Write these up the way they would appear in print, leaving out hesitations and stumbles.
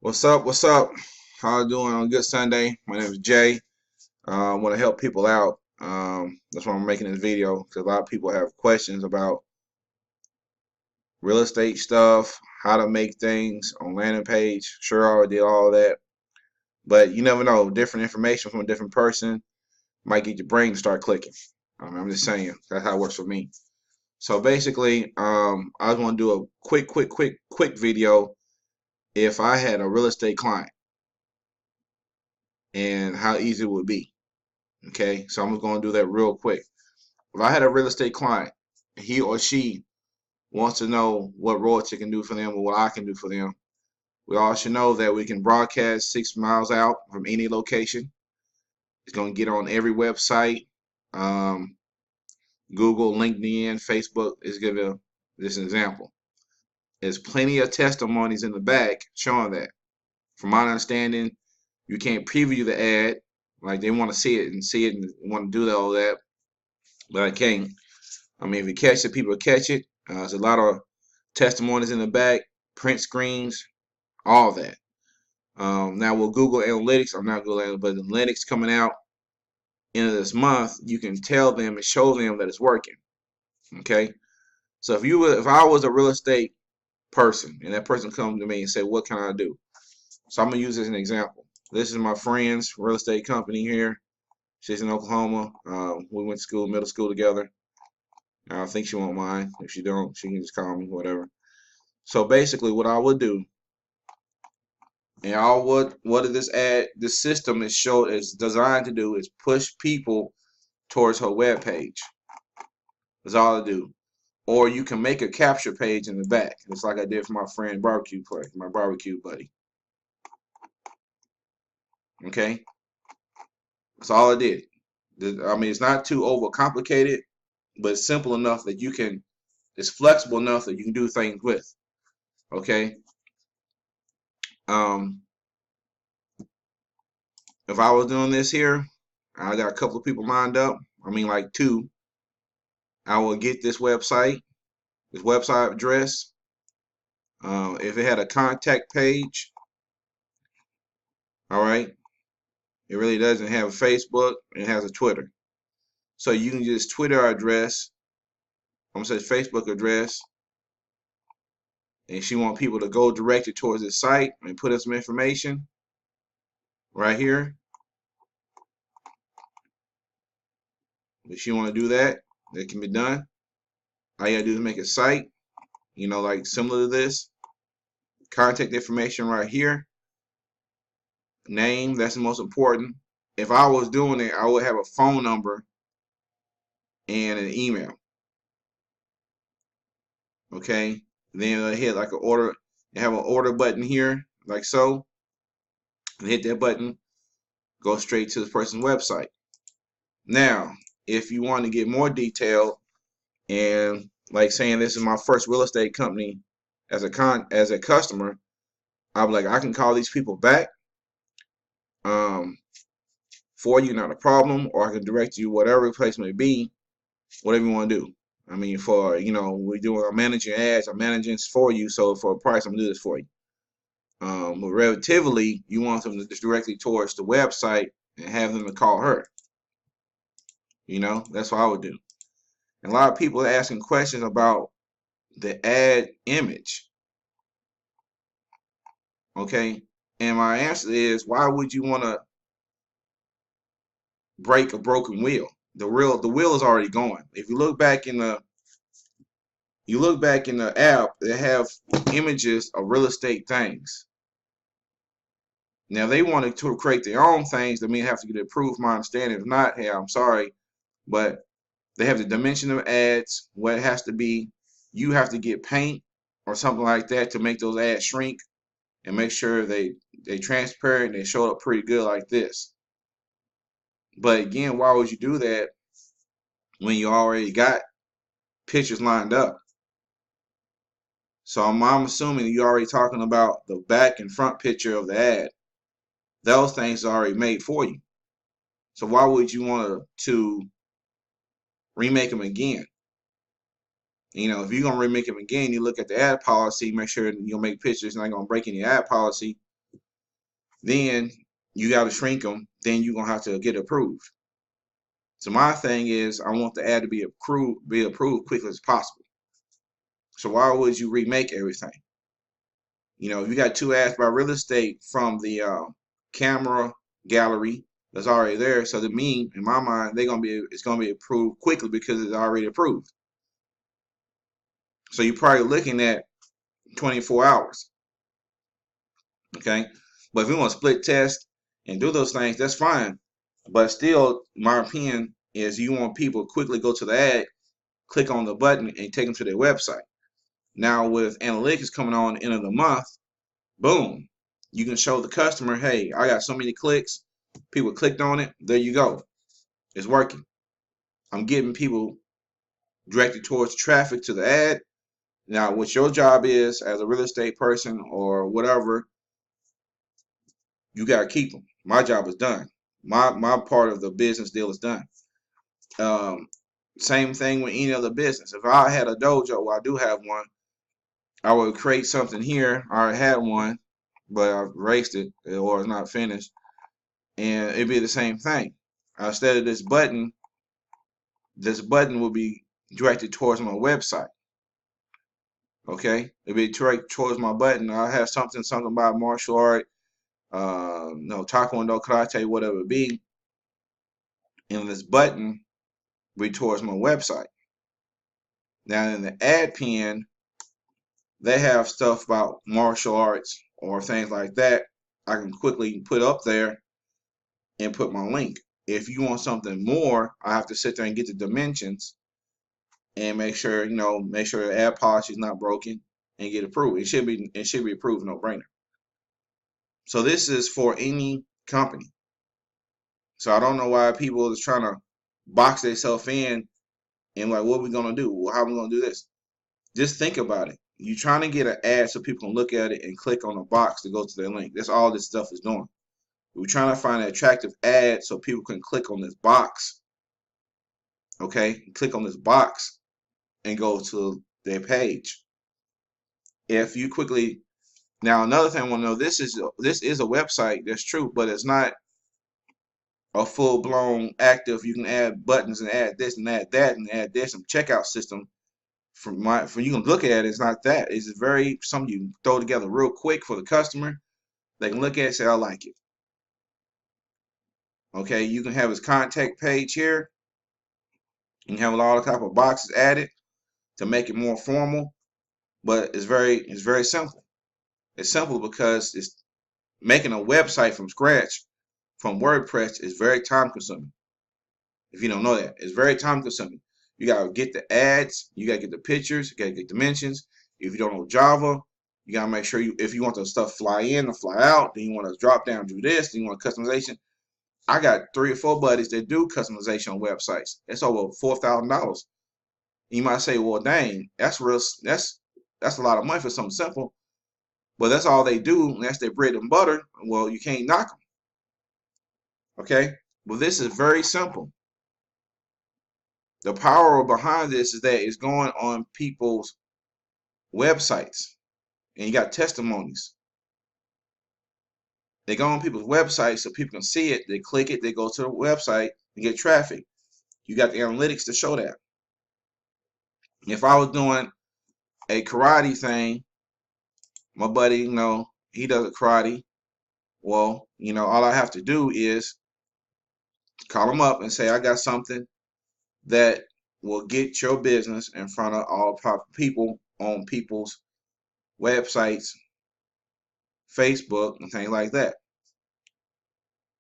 What's up? What's up? How you doing on a good Sunday? My name is Jay. I want to help people out. That's why I'm making this video because a lot of people have questions about real estate stuff, how to make things on landing page. Sure, I already did all that, but you never know. Different information from a different person might get your brain to start clicking. I'm just saying that's how it works for me. So basically, I just want to do a quick video. If I had a real estate client and how easy it would be. Okay, so I'm just going to do that real quick. If I had a real estate client, he or she wants to know what Royaltie can do for them or what I can do for them, we all should know that we can broadcast 6 miles out from any location. It's going to get on every website, um, Google, LinkedIn, Facebook. Is giving this an example. There's plenty of testimonies in the back showing that. From my understanding, you can't preview the ad. Like they want to see it and want to do all that, but I can't. I mean, if you catch it, people catch it. There's a lot of testimonies in the back, print screens, all that. Now with Google Analytics, I'm not Google Analytics, but Analytics coming out end of this month, you can tell them and show them that it's working. Okay, so if I was a real estate person and that person comes to me and say, "What can I do?" So I'm gonna use this as an example. This is my friend's real estate company here. She's in Oklahoma. We went to school, middle school together. I think she won't mind. If she don't, she can just call me, whatever. So basically, what I would do, and all what this system is designed to do is push people towards her web page. That's all I do. Or you can make a capture page in the back, just like I did for my friend barbecue place, my barbecue buddy. Okay, that's all I did. I mean, it's not too overcomplicated, but it's simple enough that you can. It's flexible enough that you can do things with. Okay. Um, if I was doing this here, I got a couple of people lined up. I mean, like two. I will get this website address. If it had a contact page, all right, it really doesn't have a Facebook. It has a Twitter. So you can just Twitter address, I'm gonna say Facebook address, and she want people to go directly towards this site and put in some information right here. If she want to do that, that can be done. All you gotta do is make a site, like similar to this. Contact information right here. Name, that's the most important. If I was doing it, I would have a phone number and an email. Okay. Then I hit like an order. You have an order button here, like so. And hit that button, go straight to the person's website. Now, if you want to get more detailed and like saying this is my first real estate company as a customer, I'm like I can call these people back for you, not a problem, or I can direct you whatever place may be, whatever you want to do. I mean, I'm managing ads, I'm managing for you, so for a price, I'm gonna do this for you. But relatively, you want them to just directly towards the website and have them to call her. That's what I would do. And a lot of people are asking questions about the ad image. Okay, and my answer is, why would you want to break a broken wheel? The wheel is already going. If you look back in the app, they have images of real estate things. Now they wanted to create their own things. They may have to get it approved. My understanding, if not, hey, I'm sorry, but they have the dimension of ads, what it has to be. You have to get paint or something like that to make those ads shrink and make sure they transparent and they show up pretty good like this. But again, why would you do that when you already got pictures lined up? So I'm assuming you're already talking about the back and front picture of the ad. Those things are already made for you. So why would you want to remake them again? If you're gonna remake them again, you look at the ad policy, make sure you'll make pictures not gonna break any ad policy. then you got to shrink them. Then you're gonna have to get approved. So my thing is, I want the ad to be approved quickly as possible. So why would you remake everything? You know, if you got 2 ads by real estate from the camera gallery that's already there, so to me, in my mind, it's gonna be approved quickly because it's already approved. So you're probably looking at 24 hours. Okay, but if you want to split test and do those things, that's fine. But still, my opinion is you want people to quickly go to the ad, click on the button, and take them to their website. Now with analytics coming on the end of the month, boom, you can show the customer, hey, I got so many clicks, people clicked on it, there you go, it's working. I'm getting people directed towards traffic to the ad. Now what your job is as a real estate person or whatever, you got to keep them. My job is done. My part of the business deal is done. Um, Same thing with any other business. If I had a dojo, well, I do have one, I would create something here. I already had one, but I erased it or it's not finished. And it'd be the same thing. Instead of this button will be directed towards my website. Okay? It'd be directed towards my button. I have something about martial art, no, taekwondo, karate, whatever it be. And this button be towards my website. Now in the ad pen, they have stuff about martial arts or things like that. I can quickly put up there and put my link. If you want something more, I have to sit there and get the dimensions and make sure, make sure the ad policy is not broken and get approved. It should be approved, no brainer. So this is for any company. So I don't know why people is trying to box themselves in and like, what are we gonna do? Well, how are we gonna do this? Just think about it. You're trying to get an ad so people can look at it and click on a box to go to their link. That's all this stuff is doing. We're trying to find an attractive ad so people can click on this box. Okay, click on this box and go to their page. If you quickly, now another thing I want to know, this is a website, that's true, but it's not a full-blown active. You can add buttons and add this and add that and add this and checkout system. From you can look at it, it's not that. It's very something you can throw together real quick for the customer. They can look at it and say, I like it. Okay, you can have his contact page here. You can have a lot of type of boxes added to make it more formal, but it's very simple. It's simple because it's making a website from scratch from WordPress is very time consuming. If you don't know that, it's very time consuming. You gotta get the ads, you gotta get the pictures, you gotta get dimensions. If you don't know Java, you gotta make sure if you want the stuff fly in or fly out, then you want to drop down, do this, then you want customization. I got 3 or 4 buddies that do customization on websites. It's over $4,000. You might say, well, dang, that's real. That's a lot of money for something simple. But that's all they do, and that's their bread and butter. Well, you can't knock them. Okay? Well, this is very simple. The power behind this is that it's going on people's websites, and you got testimonies. They go on people's websites so people can see it. They click it. They go to the website and get traffic. You got the analytics to show that. If I was doing a karate thing, my buddy, he does a karate. Well, all I have to do is call him up and say, I got something that will get your business in front of all people on people's websites, Facebook, and things like that.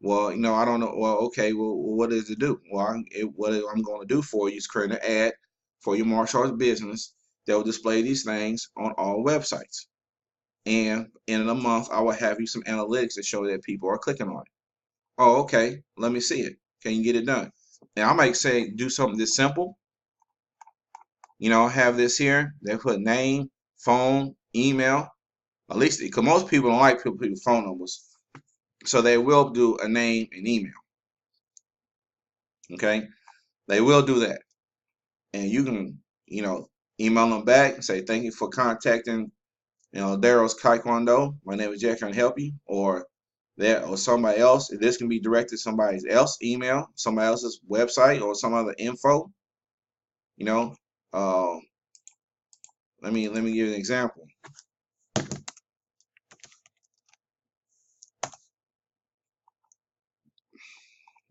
Well, I don't know. Well, okay. Well, what does it do? Well, what I'm going to do for you is create an ad for your martial arts business that will display these things on all websites. And in a month, I will have you some analytics that show that people are clicking on it. Oh, okay. Let me see it. Can you get it done? And I might say, do something this simple. Have this here. They put name, phone, email. At least, because most people don't like people's phone numbers. So they will do a name and email. Okay? They will do that. And you can, email them back and say, thank you for contacting, Daryl's Taekwondo. My name is Jack. I can help you. Or that or somebody else. This can be directed to somebody else's email, somebody else's website, or some other info. You know, uh, let me give you an example.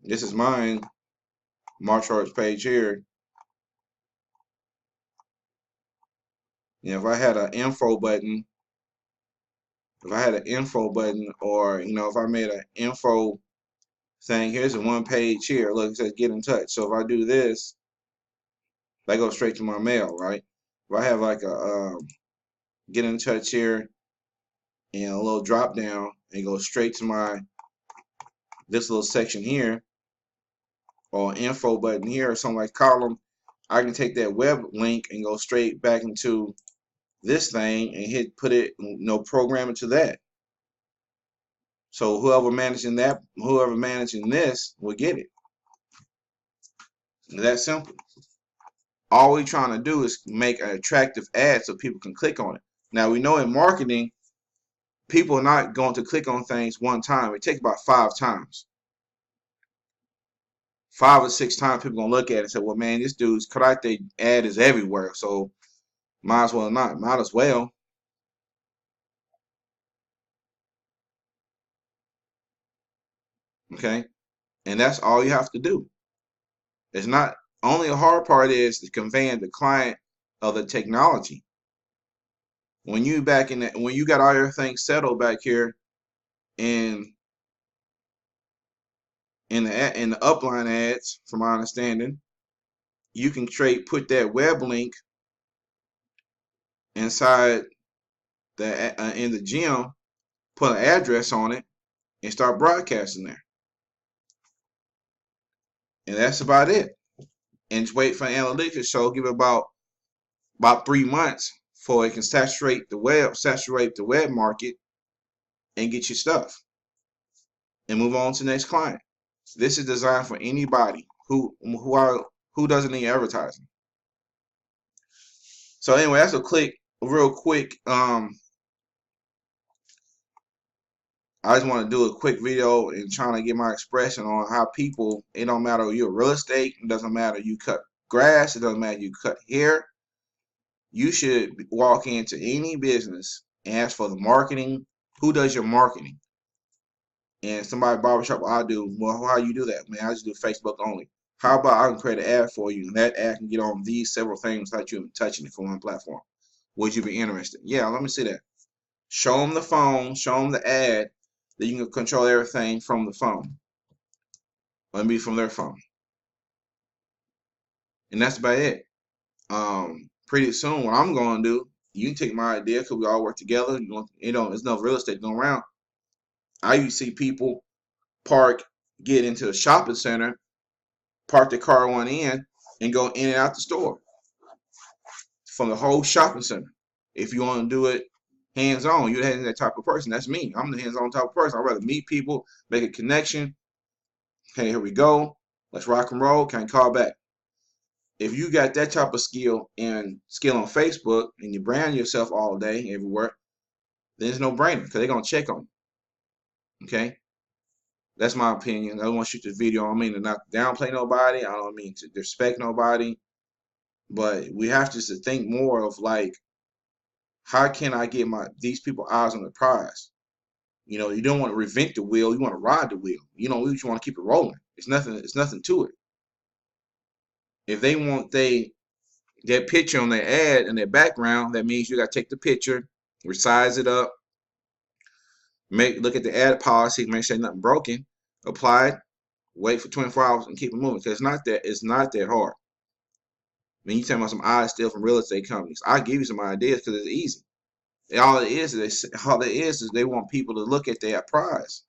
This is mine, March Arts page here. You know, if I had an info button, or if I made an info thing, here's a one page here. Look, it says get in touch. So if I do this, that goes straight to my mail, right? If I have like a get in touch here and a little drop down, and go straight to my this little section here, or info button here, or something like column, I can take that web link and go straight back into this thing and put it, program it to that. So whoever managing this will get it. It's that simple. All we're trying to do is make an attractive ad so people can click on it. Now we know in marketing, people are not going to click on things one time. It takes about 5 times. 5 or 6 times people gonna look at it and say, well, man, this dude's karate ad is everywhere, so might as well not. Might as well. Okay? And that's all you have to do. It's not only the hard part is conveying the client of the technology. When you when you got all your things settled back here in the upline ads, from my understanding, you can put that web link inside in the gym, put an address on it, and start broadcasting there. And that's about it. And just wait for analytics to show. Give it about 3 months before it can saturate the web market and get your stuff. And move on to the next client. This is designed for anybody who doesn't need advertising. So anyway, that's real quick. I just want to do a quick video and trying to get my expression on how people, it don't matter if you're real estate, it doesn't matter you cut grass, it doesn't matter you cut hair. You should walk into any business and ask for the marketing. Who does your marketing? And somebody barbershop, I do. Well, how you do that? Man, I just do Facebook only. How about I can create an ad for you, and that ad can get on these several things without you even touching it from one platform? Would you be interested? Yeah, let me see that. Show them the phone, show them the ad, that you can control everything from the phone. Let me be from their phone. And that's about it. Pretty soon, what I'm going to do, you can take my idea because we all work together. There's no real estate going around. I used to see people get into a shopping center, park their car on in, and go in and out the store from the whole shopping center. If you want to do it hands-on, you're that type of person. That's me. I'm the hands-on type of person. I'd rather meet people, make a connection. Okay, here we go. Let's rock and roll. Can I call back? If you got that type of skill on Facebook and you brand yourself all day, everywhere, then it's no brainer because they're going to check on you. Okay? That's my opinion. I don't want to shoot this video. I don't mean to not downplay nobody. I don't mean to disrespect nobody. But we have to think more of like, how can I get these people eyes on the prize? You don't want to reinvent the wheel. You want to ride the wheel. You just want to keep it rolling. It's nothing to it. If they want that picture on their ad and their background, that means you got to take the picture, resize it up, look at the ad policy, make sure nothing broken, apply it, wait for 24 hours, and keep it moving. Because it's not that hard. I mean, you talking about some eyes still from real estate companies. I give you some ideas because it's easy. All it is they want people to look at their prize.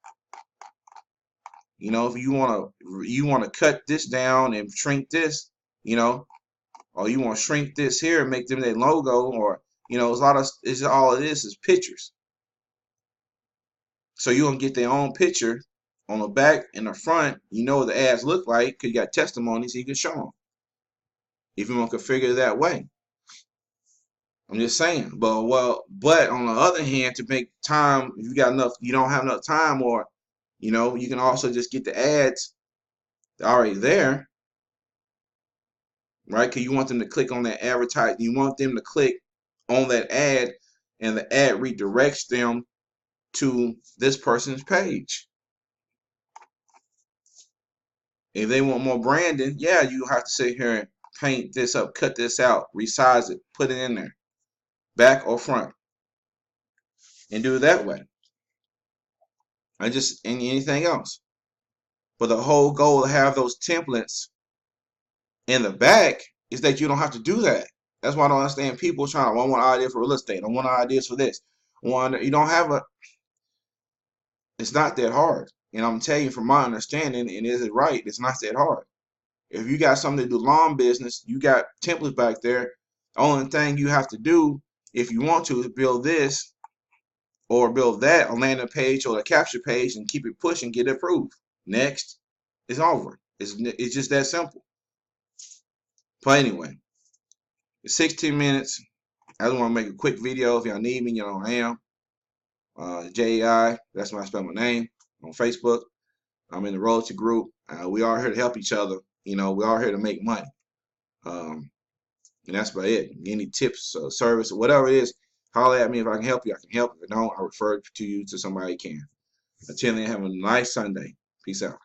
If you want to cut this down and shrink this, or you want to shrink this here and make them their logo, or all it is pictures. So you're gonna get their own picture on the back and the front. What the ads look like because you got testimonies, so you can show them if you want to configure it that way. I'm just saying. But on the other hand, to make time, if you don't have enough time, or You know, you can also just get the ads already there, right? Because you want them to click on that advertise. You want them to click on that ad, and the ad redirects them to this person's page. If they want more branding, yeah, you have to sit here and paint this up, cut this out, resize it, put it in there, back or front, and do it that way. And just anything else. But the whole goal to have those templates in the back is that you don't have to do that. That's why I don't understand people trying to, I want an idea for real estate. I want ideas for this. You don't have a, it's not that hard. And I'm telling you from my understanding, and is it right, it's not that hard. If you got something to do lawn business, you got templates back there. The only thing you have to do, if you want to, is build this or build that, a landing page or a capture page, and keep it pushing, get it approved. Next, it's over. It's just that simple. But anyway, it's 16 minutes. I just want to make a quick video. If y'all need me, you know I am. JAI, that's when I spell my name on Facebook. I'm in the Royaltie group. We are here to help each other. You know, we are here to make money. And that's about it. Any tips, service, or whatever it is, holler at me. If I can help you, I can help. If I don't, I refer to you to somebody who can. Until then, have a nice Sunday. Peace out.